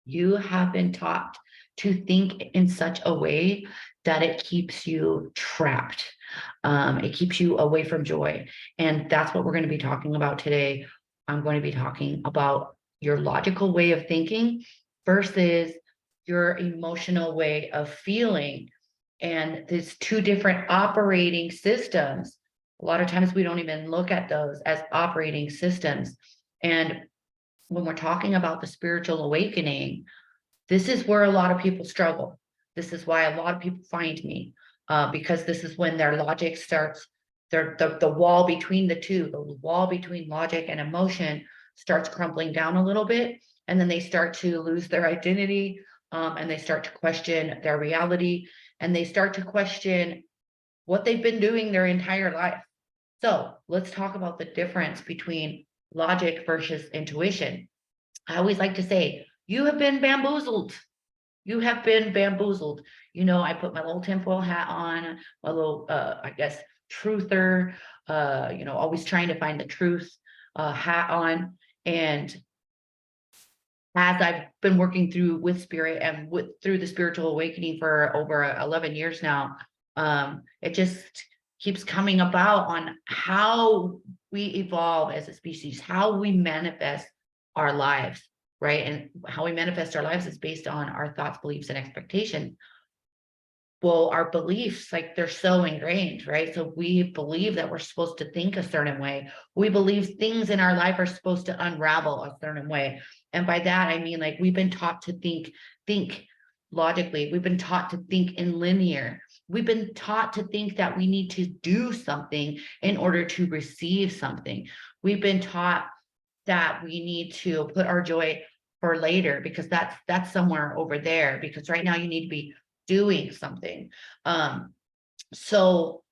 You have been taught to think in such a way that it keeps you trapped. It keeps you away from joy. And that's what we're going to be talking about today. I'm going to be talking about your logical way of thinking versus your emotional way of feeling. And there's two different operating systems. A lot of times we don't even look at those as operating systems. And when we're talking about the spiritual awakening, this is where a lot of people struggle. This is why a lot of people find me, because this is when their logic starts, the wall between the two, the wall between logic and emotion starts crumbling down a little bit. And then they start to lose their identity, and they start to question their reality, and they start to question what they've been doing their entire life. So let's talk about the difference between logic versus intuition. I always like to say, you have been bamboozled. You have been bamboozled. I put my little tinfoil hat on, my little, I guess, truther, always trying to find the truth hat on. And as I've been working through with spirit and through the spiritual awakening for over 11 years now, it just keeps coming about on how we evolve as a species, how we manifest our lives, right? And how we manifest our lives is based on our thoughts, beliefs, and expectations. Well, our beliefs, like, they're so ingrained, right? So we believe that we're supposed to think a certain way. We believe things in our life are supposed to unravel a certain way. And by that, I mean, like, we've been taught to think logically. We've been taught to think in linear. We've been taught to think that we need to do something in order to receive something. We've been taught that we need to put our joy for later because that's somewhere over there, because right now you need to be doing something. So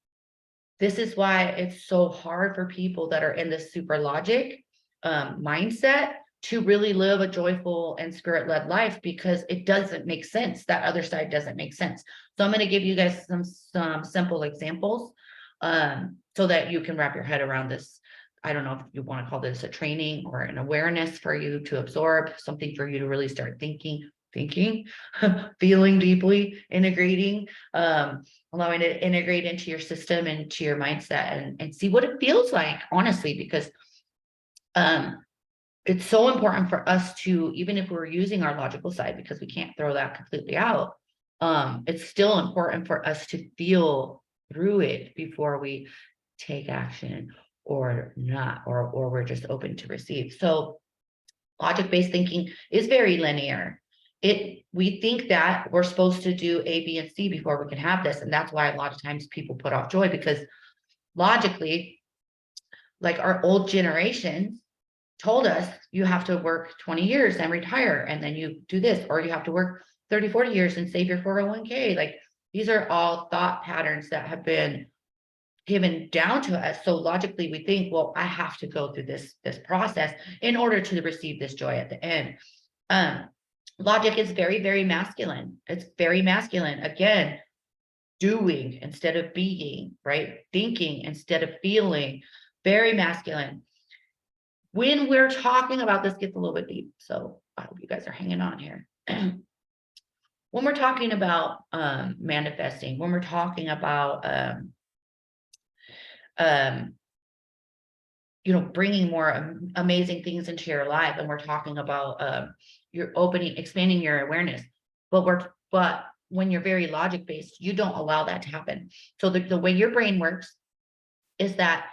this is why it's so hard for people that are in this super logic mindset to really live a joyful and spirit-led life, because it doesn't make sense. That other side doesn't make sense. So I'm going to give you guys some simple examples so that you can wrap your head around this. I don't know if you want to call this a training or an awareness for you to absorb, something for you to really start thinking, feeling deeply, integrating, allowing it to integrate into your system and to your mindset, and see what it feels like, honestly, because it's so important for us to, even if we're using our logical side, because we can't throw that completely out, it's still important for us to feel through it before we take action or not, or we're just open to receive. So logic-based thinking is very linear. We think that we're supposed to do A, B, and C before we can have this. And that's why a lot of times people put off joy, because logically, like, our old generations told us you have to work 20 years and retire, and then you do this, or you have to work 30, 40 years and save your 401k. Like, these are all thought patterns that have been given down to us. So logically we think, well, I have to go through this process in order to receive this joy at the end. Logic is very, very masculine. It's very masculine. Again, doing instead of being, right? Thinking instead of feeling, very masculine. When we're talking about this, gets a little bit deep, so I hope you guys are hanging on here. When we're talking about manifesting, when we're talking about bringing more amazing things into your life, and we're talking about you're expanding your awareness, but when you're very logic based, you don't allow that to happen. So the way your brain works is that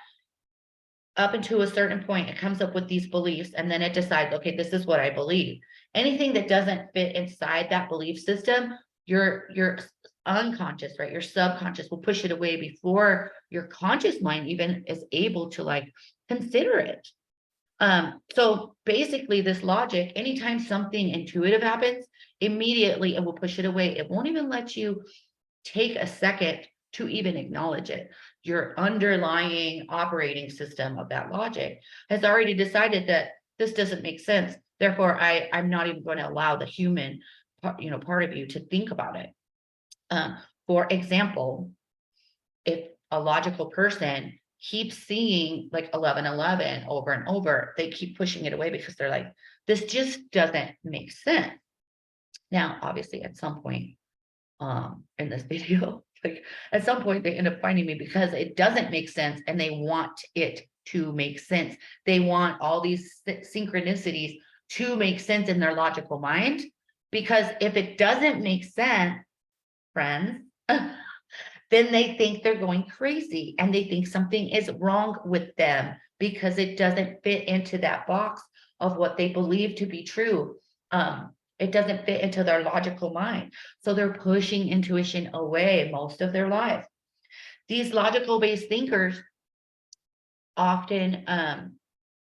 up until a certain point, it comes up with these beliefs, and then it decides, okay, this is what I believe. Anything that doesn't fit inside that belief system, your unconscious, right, your subconscious will push it away before your conscious mind even is able to, like, consider it. So basically, this logic, anytime something intuitive happens, immediately it will push it away. It won't even let you take a second to even acknowledge it. Your underlying operating system of that logic has already decided that this doesn't make sense. Therefore, I'm not even going to allow the human part of you to think about it. For example, if a logical person keeps seeing like 1111 over and over, they keep pushing it away because they're like, this just doesn't make sense. Now, obviously, at some point, in this video, like at some point they end up finding me because it doesn't make sense and they want it to make sense. They want all these synchronicities to make sense in their logical mind. Because if it doesn't make sense, friends, then they think they're going crazy and they think something is wrong with them because it doesn't fit into that box of what they believe to be true. It doesn't fit into their logical mind. So they're pushing intuition away most of their life. These logical based thinkers often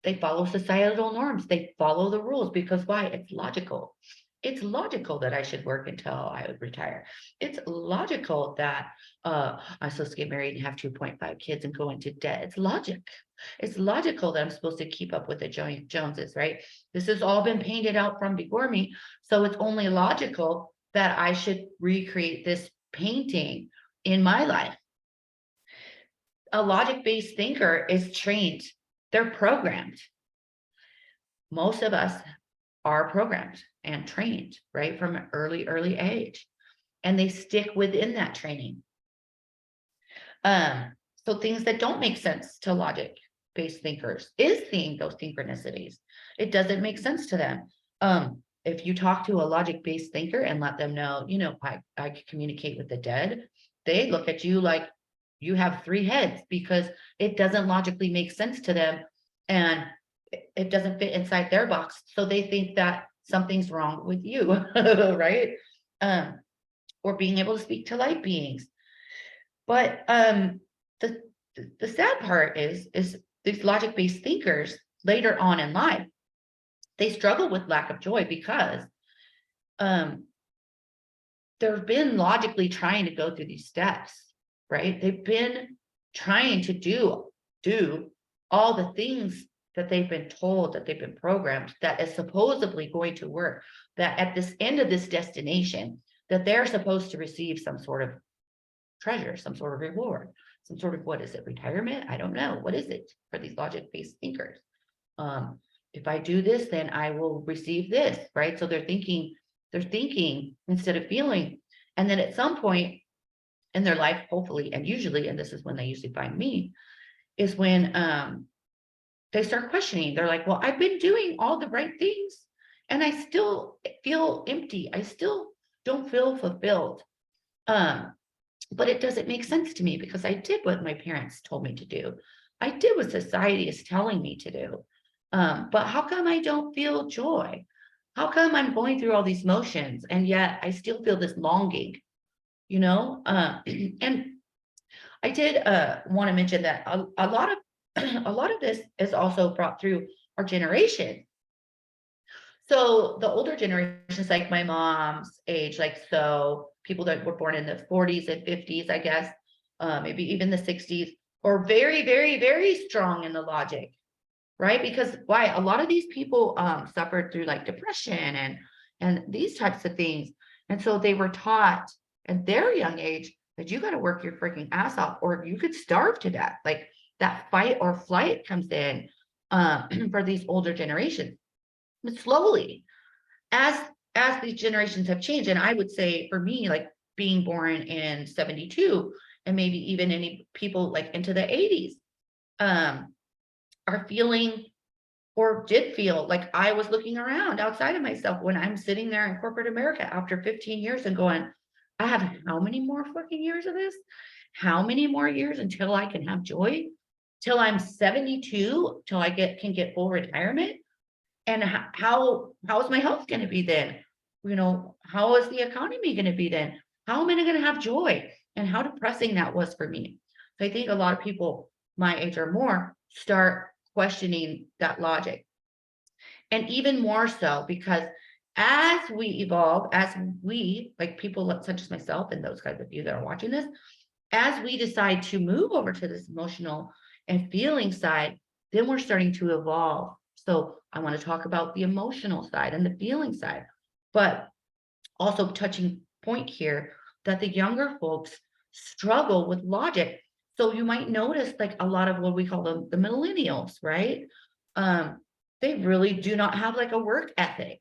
they follow societal norms. They follow the rules because why? It's logical. It's logical that I should work until I would retire. It's logical that I'm supposed to get married and have 2.5 kids and go into debt. It's logic. It's logical that I'm supposed to keep up with the Joneses, right? This has all been painted out from before me. So it's only logical that I should recreate this painting in my life. A logic-based thinker is trained. They're programmed. Most of us are programmed and trained, right, from an early age, and they stick within that training. So things that don't make sense to logic-based thinkers is seeing those synchronicities. It doesn't make sense to them. If you talk to a logic-based thinker and let them know, I could communicate with the dead, they look at you like you have 3 heads because it doesn't logically make sense to them and it doesn't fit inside their box. So they think that something's wrong with you, right? Or being able to speak to light beings. But the sad part is these logic-based thinkers later on in life, they struggle with lack of joy because they've been logically trying to go through these steps, right? They've been trying to do all the things that they've been told, that they've been programmed, that is supposedly going to work, that at this end of this destination, that they're supposed to receive some sort of treasure, some sort of reward, some sort of, what is it, retirement? I don't know. What is it for these logic-based thinkers? If I do this, then I will receive this, right? So they're thinking instead of feeling. And then at some point in their life, hopefully, and usually, and this is when they usually find me, is when they start questioning. They're like, well, I've been doing all the right things and I still feel empty. I still don't feel fulfilled. But it doesn't make sense to me because I did what my parents told me to do. I did what society is telling me to do. But how come I don't feel joy? How come I'm going through all these motions and yet I still feel this longing, and I did want to mention that a lot of a lot of this is also brought through our generation. So the older generations, like my mom's age, like so people that were born in the 40s and 50s, I guess, maybe even the 60s, are very, very, very strong in the logic, right? Because why? A lot of these people suffered through like depression and these types of things. And so they were taught at their young age that you got to work your freaking ass off or you could starve to death. Like that fight or flight comes in for these older generations. But slowly, as these generations have changed, and I would say for me, like being born in 72, and maybe even any people like into the 80s, are feeling or did feel like I was looking around outside of myself when I'm sitting there in corporate America after 15 years and going, I have how many more fucking years of this? How many more years until I can have joy? Till I'm 72, till I can get full retirement? And how is my health going to be then? How is the economy going to be then? How am I going to have joy? And how depressing that was for me. So I think a lot of people my age or more start questioning that logic. And even more so because as we evolve, as we, like people such as myself and those guys of you that are watching this, as we decide to move over to this emotional and feeling side, then we're starting to evolve. So I want to talk about the emotional side and the feeling side, but also touching point here that the younger folks struggle with logic. So you might notice like a lot of what we call the millennials, right? They really do not have like a work ethic.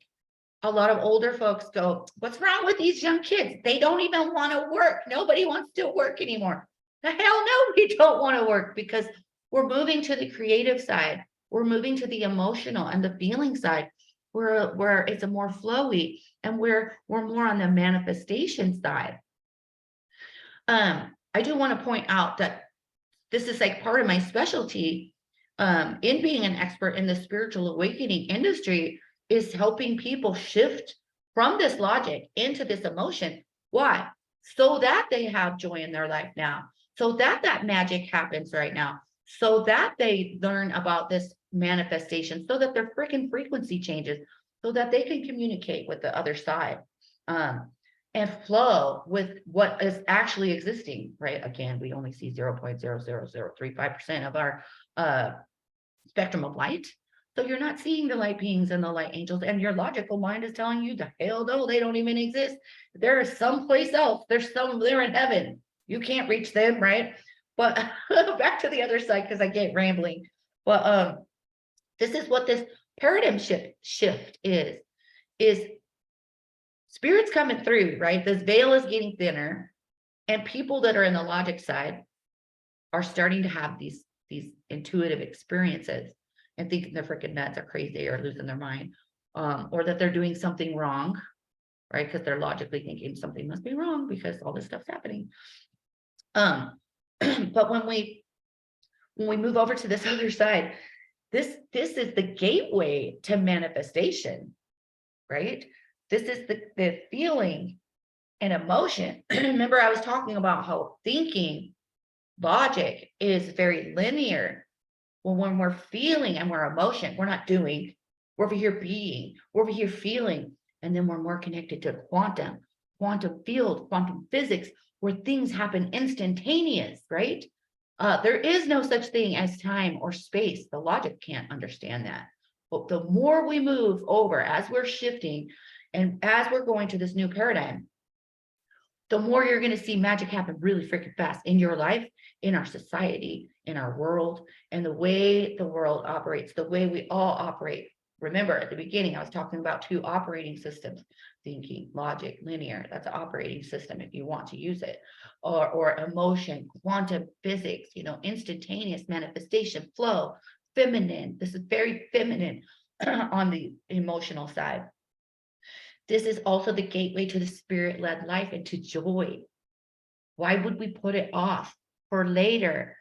a lot of older folks go, what's wrong with these young kids? They don't even want to work. Nobody wants to work anymore. The hell no, we don't want to work, because we're moving to the creative side. We're moving to the emotional and the feeling side, where it's a more flowy, and we're more on the manifestation side. I do want to point out that this is like part of my specialty, in being an expert in the spiritual awakening industry, is helping people shift from this logic into this emotion. Why? So that they have joy in their life now, so that that magic happens right now, so that they learn about this manifestation, so that their freaking frequency changes, so that they can communicate with the other side, and flow with what is actually existing, right? Again, we only see 0.00035% of our spectrum of light. So you're not seeing the light beings and the light angels, and your logical mind is telling you the hell no, they don't even exist. There is someplace else. They're in heaven. You can't reach them, right? But back to the other side, because I get rambling. But this is what this paradigm shift is spirits coming through, right? This veil is getting thinner, and people that are in the logic side are starting to have these intuitive experiences and thinking they're freaking nuts or crazy or losing their mind, or that they're doing something wrong, right? Because they're logically thinking something must be wrong because all this stuff's happening. But when we move over to this other side, this is the gateway to manifestation, right? This is the feeling and emotion. Remember, I was talking about how thinking logic is very linear. Well, when we're feeling and we're emotion, we're not doing, we're over here being, we're over here feeling, and then we're more connected to quantum field, quantum physics, where things happen instantaneous, right? There is no such thing as time or space. The logic can't understand that. But the more we move over, as we're shifting and as we're going to this new paradigm, the more you're going to see magic happen really freaking fast in your life, in our society, in our world, and the way the world operates, the way we all operate. Remember, at the beginning, I was talking about 2 operating systems: thinking, logic, linear. That's an operating system if you want to use it. Or emotion, quantum physics, instantaneous manifestation, flow, feminine. This is very feminine on the emotional side. This is also the gateway to the spirit-led life and to joy. Why would we put it off for later?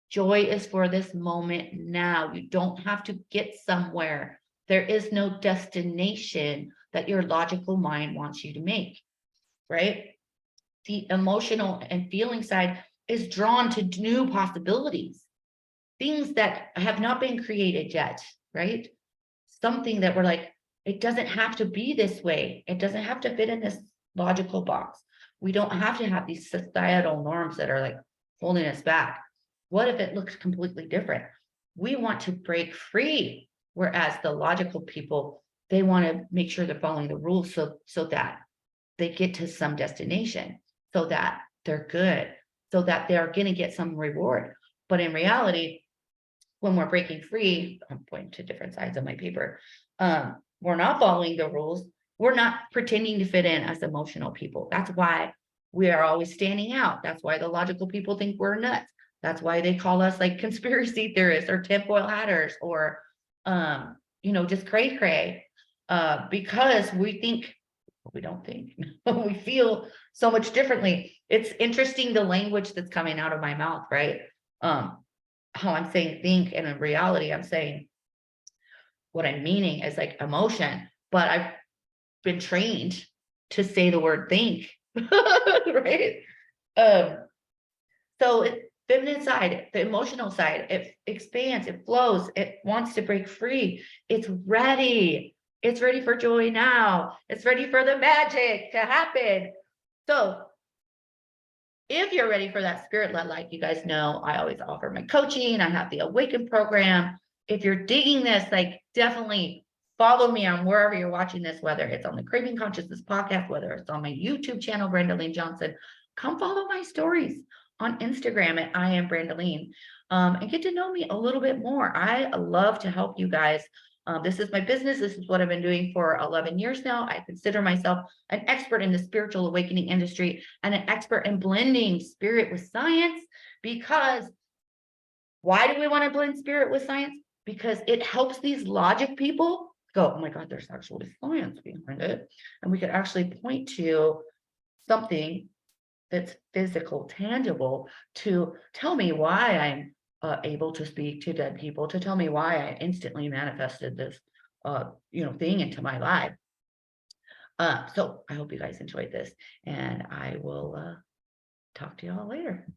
Joy is for this moment now. You don't have to get somewhere. There is no destination that your logical mind wants you to make, right? The emotional and feeling side is drawn to new possibilities, things that have not been created yet, right? Something that we're like, it doesn't have to be this way. It doesn't have to fit in this logical box. We don't have to have these societal norms that are like holding us back. What if it looks completely different? We want to break free, whereas the logical people, they want to make sure they're following the rules so that they get to some destination, so that they're good, so that they're going to get some reward. But in reality, when we're breaking free, I'm pointing to different sides of my paper, we're not following the rules. We're not pretending to fit in as emotional people. That's why we are always standing out. That's why the logical people think we're nuts. That's why they call us like conspiracy theorists or tinfoil hatters or, just cray cray, because we don't think, we feel so much differently. It's interesting the language that's coming out of my mouth, right? How I'm saying think, and in reality, I'm saying what I'm meaning is like emotion, but I've been trained to say the word think, right? So feminine side, the emotional side, it expands, it flows, it wants to break free. It's ready. It's ready for joy now. It's ready for the magic to happen. So if you're ready for that spirit-led life, you guys know I always offer my coaching. I have the Awaken program. If you're digging this, like definitely follow me on wherever you're watching this, whether it's on the Craving Consciousness podcast, whether it's on my YouTube channel, Brandaline Johnson. Come follow my stories on Instagram at I am Brandaline, and get to know me a little bit more. I love to help you guys This is my business. This is what I've been doing for 11 years now. I consider myself an expert in the spiritual awakening industry and an expert in blending spirit with science. Because why do we want to blend spirit with science? Because it helps these logic people go, oh my God, there's actually science behind it. And we could actually point to something that's physical, tangible, to tell me why I'm able to speak to dead people, to tell me why I instantly manifested this, thing into my life. So I hope you guys enjoyed this, and I will talk to y'all later.